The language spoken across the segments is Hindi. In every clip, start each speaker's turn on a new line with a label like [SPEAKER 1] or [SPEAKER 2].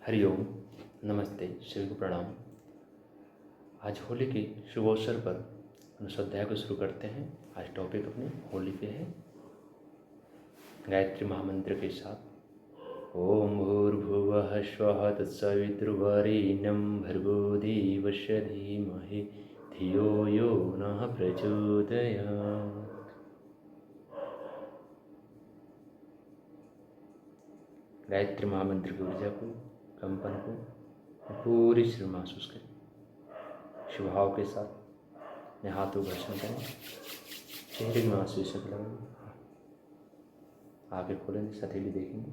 [SPEAKER 1] हरिओम। नमस्ते, सभी को प्रणाम। आज होली के शुभ अवसर पर अनुस्वाध्याय को शुरू करते हैं। आज टॉपिक अपने होली पे है। गायत्री महामंत्र के साथ ओम भूर्भुवः स्वः तत्सवितुर्वरेण्यं भर्गो देवस्य धीमहि धियो यो नः प्रचोदयात्। गायत्री महामंत्र की ऊर्जा को, कंपन को पूरी शरीर महसूस करें। शुभ भाव के साथ अपने हाथों को घर्षण करें, चेहरे में आंसू लगाएंगे, आगे खोलेंगे, सतीली देखेंगे।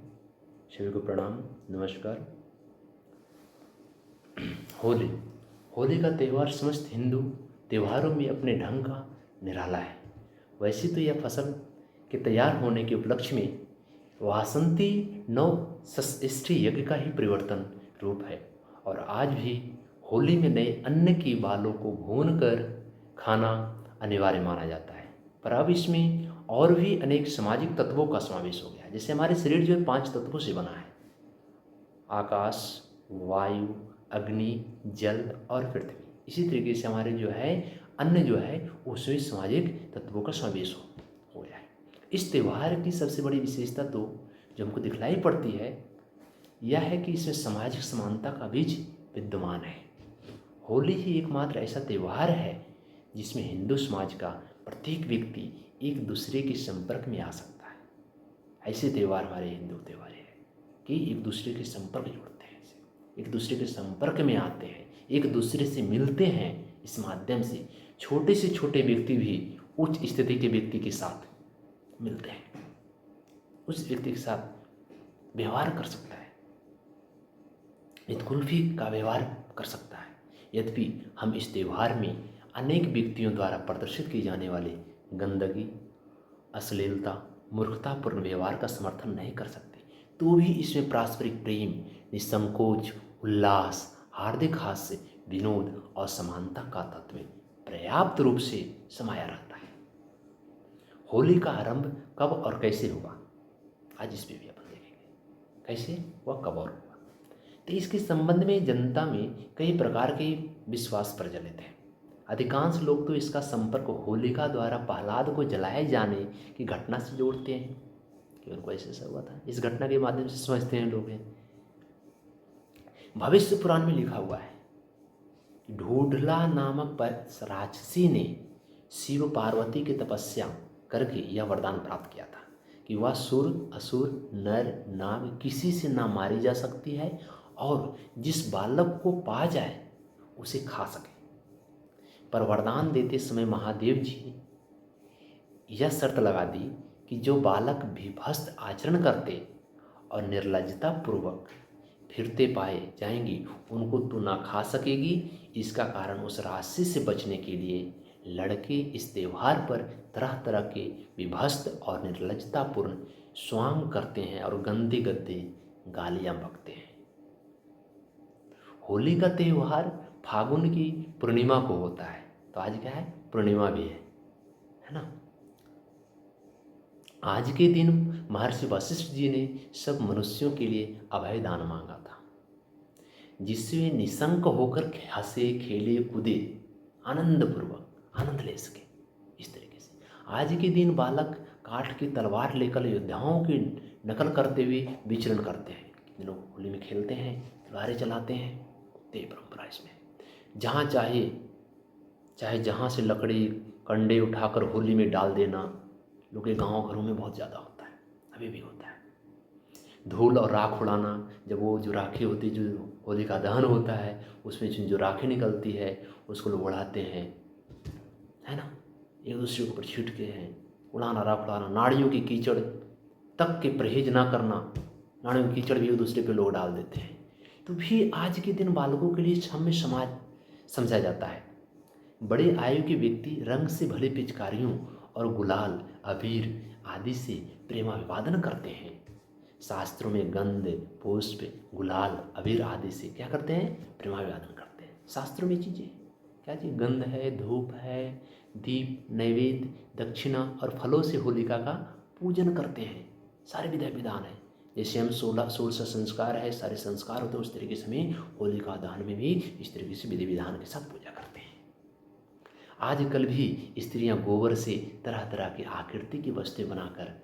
[SPEAKER 1] सभी को प्रणाम, नमस्कार। होली का त्यौहार समस्त हिंदू त्योहारों में अपने ढंग का निराला है। वैसे तो यह फसल के तैयार होने के उपलक्ष्य में वासंती नव षष्ठी यज्ञ का ही परिवर्तन रूप है और आज भी होली में नए अन्न की बालों को भूनकर खाना अनिवार्य माना जाता है। पर अब इसमें और भी अनेक सामाजिक तत्वों का समावेश हो गया है। जैसे हमारे शरीर जो है 5 तत्वों से बना है: आकाश, वायु, अग्नि, जल और पृथ्वी। इसी तरीके से हमारे जो है अन्न जो है उसमें सामाजिक तत्वों का समावेश हो गया है। इस त्यौहार की सबसे बड़ी विशेषता तो जो हमको दिखलाई पड़ती है यह है कि इसमें सामाजिक समानता का बीज विद्यमान है। होली ही एकमात्र ऐसा त्यौहार है जिसमें हिंदू समाज का प्रत्येक व्यक्ति एक दूसरे के संपर्क में आ सकता है। ऐसे त्यौहार हमारे हिंदू त्यौहार है कि एक दूसरे के संपर्क जोड़ते हैं, एक दूसरे के संपर्क में आते हैं, एक दूसरे से मिलते हैं। इस माध्यम से छोटे से छोटे व्यक्ति भी उच्च स्थिति के व्यक्ति के साथ मिलते हैं, उस व्यक्ति के साथ व्यवहार कर सकता है, कुल्फी का व्यवहार कर सकता है। यद्यपि हम इस त्यौहार में अनेक व्यक्तियों द्वारा प्रदर्शित किए जाने वाले गंदगी, अश्लीलता, मूर्खतापूर्ण व्यवहार का समर्थन नहीं कर सकते, तो भी इसमें पारस्परिक प्रेम, निसंकोच उल्लास, हार्दिक हास्य, विनोद और समानता का तत्व पर्याप्त रूप से समाया रहता है। होली का आरंभ कब और कैसे हुआ, आज इस पे भी अपन देखेंगे कैसे हुआ, कब और हुआ। तो इसके संबंध में जनता में कई प्रकार के विश्वास प्रचलित हैं। अधिकांश लोग तो इसका संपर्क होलिका द्वारा प्रहलाद को जलाए जाने की घटना से जोड़ते हैं कि उनको ऐसा हुआ था। इस घटना के माध्यम से समझते हैं लोग हैं। भविष्य पुराण में लिखा हुआ है कि ढूढ़ला नामक राक्षसी ने शिव पार्वती की तपस्या करके यह वरदान प्राप्त किया था कि वह सुर, असुर, नर, नाग किसी से ना मारी जा सकती है और जिस बालक को पा जाए उसे खा सके। पर वरदान देते समय महादेव जी ने यह शर्त लगा दी कि जो बालक विभत्स आचरण करते और निर्लज्जता पूर्वक फिरते पाए जाएंगी उनको तू ना खा सकेगी। इसका कारण उस राशि से बचने के लिए लड़के इस त्यौहार पर तरह तरह के विभत्स और निर्लज्जतापूर्ण स्वांग करते हैं और गंदे गंदे गालियाँ बकते हैं। होली का त्यौहार फागुन की पूर्णिमा को होता है, तो आज क्या है, पूर्णिमा भी है ना। आज के दिन महर्षि वशिष्ठ जी ने सब मनुष्यों के लिए अभय दान मांगा था, जिससे वे निशंक होकर हंसे, खेले, कूदे, आनंदपूर्वक आनंद ले सके। इस तरीके से आज के दिन बालक काठ की तलवार लेकर योद्धाओं की नकल करते हुए विचरण करते हैं। लोग होली में खेलते हैं, तलवारें चलाते हैं। ते परंपरा इसमें जहाँ चाहे जहाँ से लकड़ी कंडे उठाकर होली में डाल देना लोग के गाँव घरों में बहुत ज़्यादा होता है, अभी भी होता है। धूल और राख उड़ाना, जब वो जो राखें होती, जो होली का दहन होता है उसमें जो राखें निकलती है उसको लोग उड़ाते हैं, है ना, एक दूसरे के ऊपर छींटते हैं, उड़ाना, राख उड़ाना। नाड़ियों की कीचड़ तक के परहेज ना करना, नाड़ियों की कीचड़ भी एक दूसरे पे लोग डाल देते हैं। तो भी आज के दिन बालकों के लिए क्षम्य समाज समझा जाता है। बड़े आयु के व्यक्ति रंग से भले पिचकारियों और गुलाल, अबीर आदि से प्रेमाभिवादन करते हैं। शास्त्रों में गंध, पुष्प, गुलाल, अबीर आदि से क्या करते हैं, प्रेमाभिवादन करते हैं। शास्त्रों में चीज़ें क्या चीज़, गंध है, धूप है, दीप, नैवेद्य, दक्षिणा और फलों से होलिका का पूजन करते हैं। सारे विधि विधान है। जैसे हम 16 संस्कार है, सारे संस्कार होते हैं, उस तरीके से हमें होलिका दहन में भी इस तरीके से विधि विधान के साथ पूजा करते हैं। आजकल भी स्त्रियां गोबर से तरह तरह की आकृति की वस्तुएं बनाकर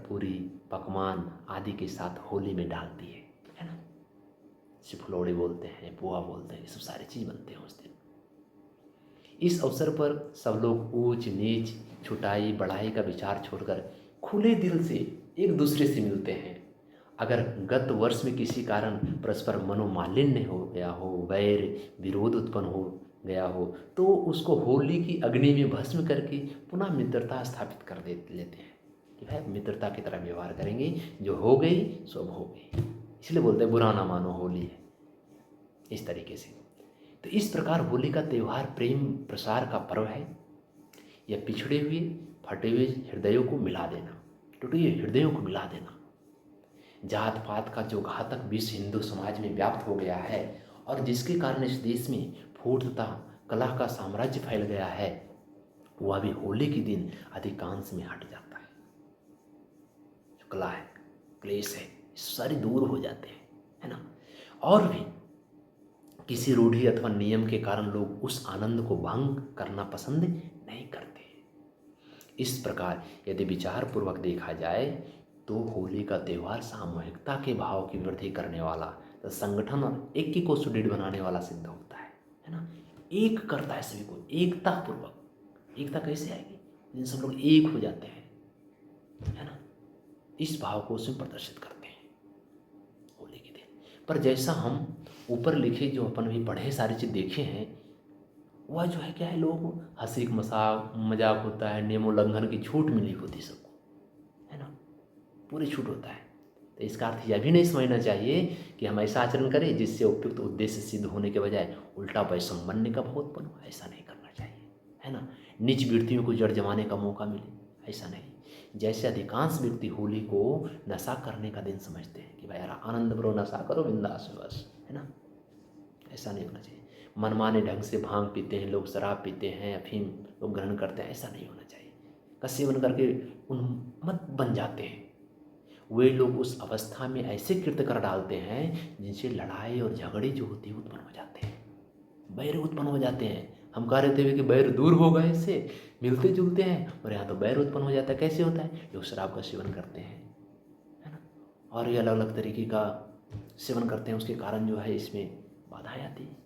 [SPEAKER 1] पूरी पकवान आदि के साथ होली में डालती है ना। इसे फुलौड़े बोलते हैं, पुआ बोलते हैं, ये सब सारी चीज़ बनते हैं उस दिन। इस अवसर पर सब लोग ऊंच नीच, छुटाई बढ़ाई का विचार छोड़कर खुले दिल से एक दूसरे से मिलते हैं। अगर गत वर्ष में किसी कारण परस्पर मनोमालिन्य हो गया हो, वैर विरोध उत्पन्न हो गया हो, तो उसको होली की अग्नि में भस्म करके पुनः मित्रता स्थापित कर लेते हैं कि भाई मित्रता की तरह व्यवहार करेंगे, जो हो गई सो अब हो गई। इसलिए बोलते हैं बुरा ना मानो, होली है, इस तरीके से। तो इस प्रकार होली का त्यौहार प्रेम प्रसार का पर्व है। यह पिछड़े हुए फटे हुए हृदयों को मिला देना, टूटे हुए हृदयों को मिला देना। जात पात का जो घातक विष हिंदू समाज में व्याप्त हो गया है और जिसके कारण इस देश में फूट तथा कला का साम्राज्य फैल गया है, वह भी होली के दिन अधिकांश में हट जाता है। जो कला है, क्लेश है, सारी दूर हो जाते हैं, है ना। और भी किसी रूढ़ी अथवा नियम के कारण लोग उस आनंद को भंग करना पसंद नहीं करते। इस प्रकार यदि विचार पूर्वक देखा जाए तो होली का त्यौहार सामूहिकता के भाव की वृद्धि करने वाला, तो संगठन और ऐक्य को सुदृढ़ बनाने वाला सिद्ध होता है ना। एक करता है सभी को, एकता पूर्वक। एकता कैसे आएगी? जिन सब लोग एक हो जाते हैं, है ना, इस भाव को उसमें प्रदर्शित करते हैं होली के दिन। पर जैसा हम ऊपर लिखे, जो अपन भी पढ़े, सारी चीज़ देखे हैं, वह जो है क्या है, लोग हंसी मजाक होता है, नियम उल्लंघन की छूट मिली होती सबको, है ना, पूरी छूट होता है। तो इसका अर्थ यह भी नहीं समझना चाहिए कि हम ऐसा आचरण करें जिससे उपयुक्त उद्देश्य सिद्ध होने के बजाय उल्टा वैषम्य का भाव उत्पन्न हो। ऐसा नहीं करना चाहिए, है ना। नीच वृत्तियों को जड़ जमाने का मौका मिले, ऐसा नहीं। जैसे अधिकांश व्यक्ति होली को नशा करने का दिन समझते हैं कि भाई यार आनंद करो, नशा करो, बिंदास बस, है ना, ऐसा नहीं होना चाहिए। मनमाने ढंग से भांग पीते हैं लोग, शराब पीते हैं, अफीम लोग ग्रहण करते हैं, ऐसा नहीं होना चाहिए। का सेवन करके उन्मत्त बन जाते हैं। वे लोग उस अवस्था में ऐसे कृत्य कर डालते हैं जिनसे लड़ाई और झगड़े जो होती है उत्पन्न हो जाते हैं, बैर उत्पन्न हो जाते हैं। हम कह रहे थे कि बैर दूर होगा, इससे मिलते जुलते हैं, और यहाँ तो बैर उत्पन्न हो जाता है। कैसे होता है? लोग शराब का सेवन करते हैं, है ना, और ये अलग अलग तरीके का सेवन करते हैं, उसके कारण जो है इसमें बाधाएं आती है,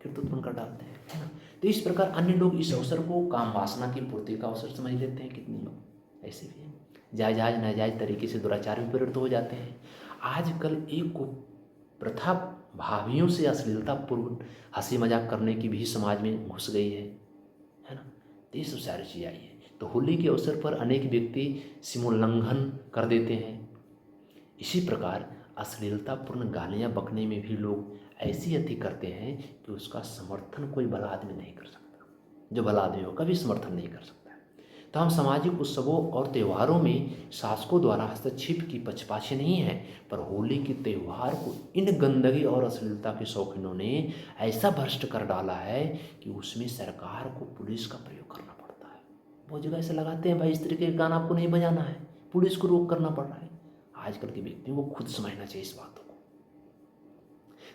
[SPEAKER 1] कृत्य उत्पन्न कर डालते हैं, है ना। तो इस प्रकार अन्य लोग इस अवसर को काम वासना की पूर्ति का अवसर समझ लेते हैं। कितने लोग ऐसे भी हैं, जायज़ नाजायज तरीके से दुराचार में प्रवृत्त हो जाते हैं। आजकल एक प्रथा भावियों से अश्लीलतापूर्ण हंसी मजाक करने की भी समाज में घुस गई है ना। तो ये सब सारी चीज़ आई है। तो होली के अवसर पर अनेक व्यक्ति सीमोल्लंघन कर देते हैं। इसी प्रकार अश्लीलतापूर्ण गालियाँ बकने में भी लोग ऐसी अति करते हैं कि उसका समर्थन कोई भला आदमी नहीं कर सकता। जो भला आदमी हो कभी समर्थन नहीं कर सकता। तो हम सामाजिक उत्सवों और त्योहारों में शासकों द्वारा हस्तक्षेप की पक्षपाती नहीं है, पर होली के त्यौहार को इन गंदगी और अश्लीलता के शौकीनों ने ऐसा भ्रष्ट कर डाला है कि उसमें सरकार को पुलिस का प्रयोग करना पड़ता है। बहुत जगह ऐसे लगाते हैं, भाई इस तरीके का गाना आपको नहीं बजाना है, पुलिस को रोक करना पड़ रहा है। आजकल के व्यक्तियों को खुद समझना चाहिए इस बातों को।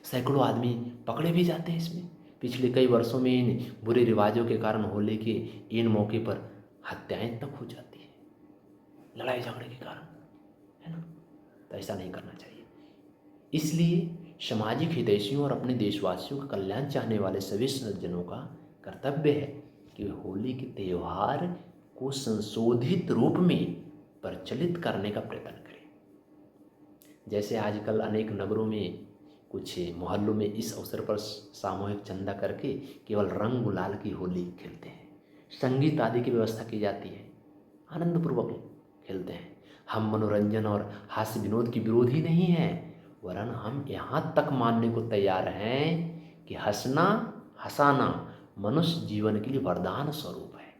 [SPEAKER 1] सैकड़ों आदमी पकड़े भी जाते हैं इसमें। पिछले कई वर्षों में इन बुरे रिवाजों के कारण होली के इन मौके पर हत्याएं तक हो जाती है, लड़ाई झगड़े के कारण, है ना। तो ऐसा नहीं करना चाहिए। इसलिए सामाजिक हितैषियों और अपने देशवासियों का कल्याण चाहने वाले सभी सज्जनों का कर्तव्य है कि होली के त्यौहार को संशोधित रूप में प्रचलित करने का प्रयत्न करें। जैसे आजकल अनेक नगरों में, कुछ मोहल्लों में इस अवसर पर सामूहिक चंदा करके केवल रंग गुलाल की होली खेलते हैं। संगीत आदि की व्यवस्था की जाती है, आनंदपूर्वक खेलते हैं। हम मनोरंजन और हास्य विनोद की विरोधी नहीं हैं, वरन हम यहाँ तक मानने को तैयार हैं कि हंसाना मनुष्य जीवन के लिए वरदान स्वरूप है,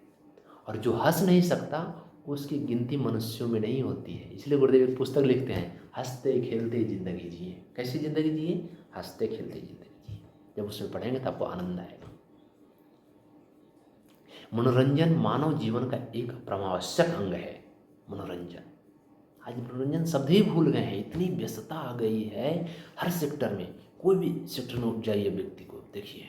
[SPEAKER 1] और जो हंस नहीं सकता उसकी गिनती मनुष्यों में नहीं होती है। इसलिए गुरुदेव एक पुस्तक लिखते हैं, हंसते खेलते जिंदगी जिए। कैसी जिंदगी जिए? हंसते खेलते जिंदगी जिए। जब उसमें पढ़ेंगे तब आपको आनंद आएगा। मनोरंजन मानव जीवन का एक परमावश्यक अंग है। मनोरंजन आज मनोरंजन शब्द ही भूल गए हैं, इतनी व्यस्तता आ गई है हर सेक्टर में। कोई भी सेक्टर में उठ जाइए व्यक्ति को देखिए,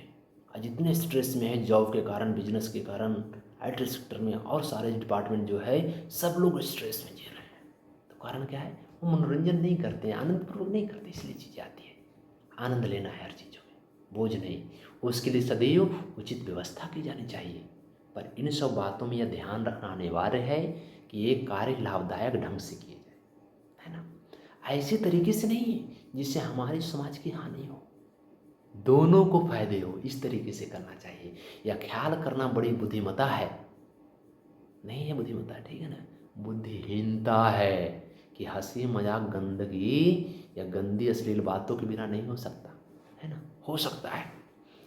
[SPEAKER 1] आज इतने स्ट्रेस में है, जॉब के कारण, बिजनेस के कारण, आईटी सेक्टर में और सारे डिपार्टमेंट जो है सब लोग स्ट्रेस में जी रहे हैं। तो कारण क्या है? वो मनोरंजन नहीं करते हैं, आनंदपूर्वक नहीं करते, इसलिए चीज़ें आती है। आनंद लेना है हर चीज़ों में, बोझ नहीं। उसके लिए सदैव उचित व्यवस्था की जानी चाहिए। पर इन सब बातों में यह ध्यान रखना अनिवार्य है कि ये कार्य लाभदायक ढंग से किए जाए, है ना। ऐसे तरीके से नहीं जिससे हमारे समाज की हानि हो, दोनों को फायदे हो, इस तरीके से करना चाहिए। यह ख्याल करना बड़ी बुद्धिमता है, नहीं है बुद्धिमता, ठीक है ना, बुद्धिहीनता है कि हंसी मजाक गंदगी या गंदी अश्लील बातों के बिना नहीं हो सकता, है ना। हो सकता है।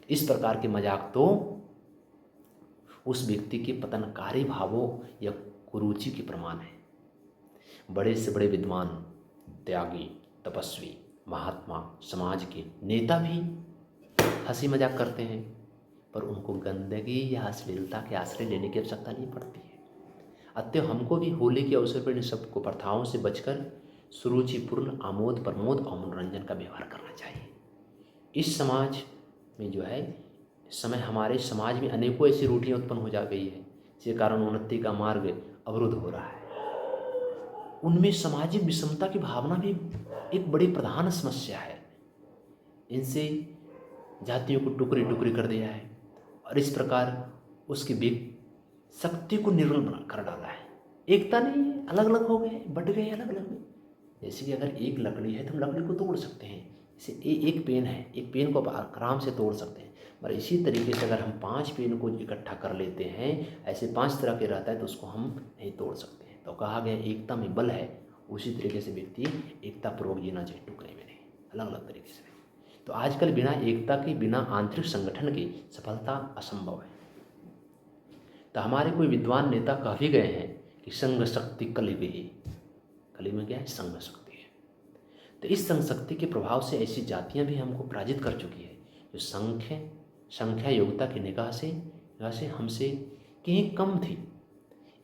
[SPEAKER 1] इस प्रकार के मजाक तो उस व्यक्ति के पतनकारी भावों या कुरुचि के प्रमाण है। बड़े से बड़े विद्वान, त्यागी, तपस्वी, महात्मा, समाज के नेता भी हंसी मजाक करते हैं, पर उनको गंदगी या अश्लीलता के आश्रय लेने की आवश्यकता नहीं पड़ती है। अतः हमको भी होली के अवसर पर इन सब को प्रथाओं से बचकर सुरुचिपूर्ण आमोद प्रमोद और मनोरंजन का व्यवहार करना चाहिए। इस समाज में जो है, इस समय हमारे समाज में अनेकों ऐसी रूढ़ियाँ उत्पन्न हो जा गई है जिसके कारण उन्नति का मार्ग अवरुद्ध हो रहा है। उनमें सामाजिक विषमता की भावना भी एक बड़ी प्रधान समस्या है। इनसे जातियों को टुकड़ी टुकड़ी कर दिया है और इस प्रकार उसकी शक्ति को निर्बल बना कर डाला है। एकता नहीं है, अलग अलग हो गए, बट गए अलग अलग में। जैसे कि अगर एक लकड़ी है तो हम लकड़ी को तोड़ सकते हैं, जैसे एक पेन है, एक पेन को आप आराम से तोड़ सकते हैं। पर इसी तरीके से अगर हम 5 पेन को इकट्ठा कर लेते हैं, ऐसे 5 तरह के रहता है, तो उसको हम नहीं तोड़ सकते हैं। तो कहा गया एकता में बल है। उसी तरीके से व्यक्ति एकता पूर्वक जीना चाहिए, टुकड़े में नहीं, अलग अलग तरीके से। तो आजकल बिना एकता के, बिना आंतरिक संगठन की सफलता असंभव है। तो हमारे कोई विद्वान नेता कह भी गए हैं कि संघ शक्ति कलयुग ही। कलयुग में क्या है? संघ शक्ति है। तो इस संघ शक्ति के प्रभाव से ऐसी जातियां भी हमको पराजित कर चुकी है जो संख्या योग्यता की निगाह से हमसे कहीं कम थी।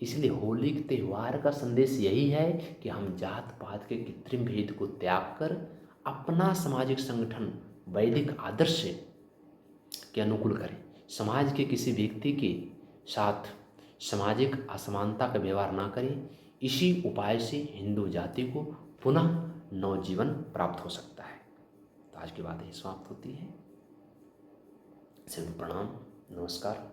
[SPEAKER 1] इसलिए होली के त्यौहार का संदेश यही है कि हम जात पात के कृत्रिम भेद को त्याग कर अपना सामाजिक संगठन वैदिक आदर्श के अनुकूल करें। समाज के किसी व्यक्ति के साथ सामाजिक असमानता का व्यवहार ना करें। इसी उपाय से हिंदू जाति को पुनः नवजीवन प्राप्त हो सकता है। तो आज की बात यही समाप्त होती है। सभी प्रणाम, नमस्कार।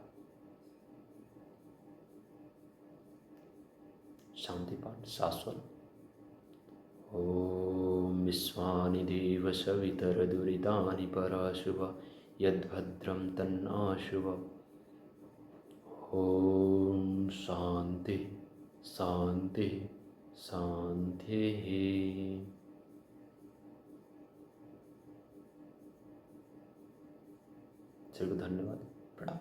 [SPEAKER 1] शांति पाठ शाश्वत। ओम विश्वानि देव सवितर दुरितानि पराशुभ यद्भद्रं तन्नाशुभ। ओम शांति शांति शांति। सभी को धन्यवाद, प्रणाम।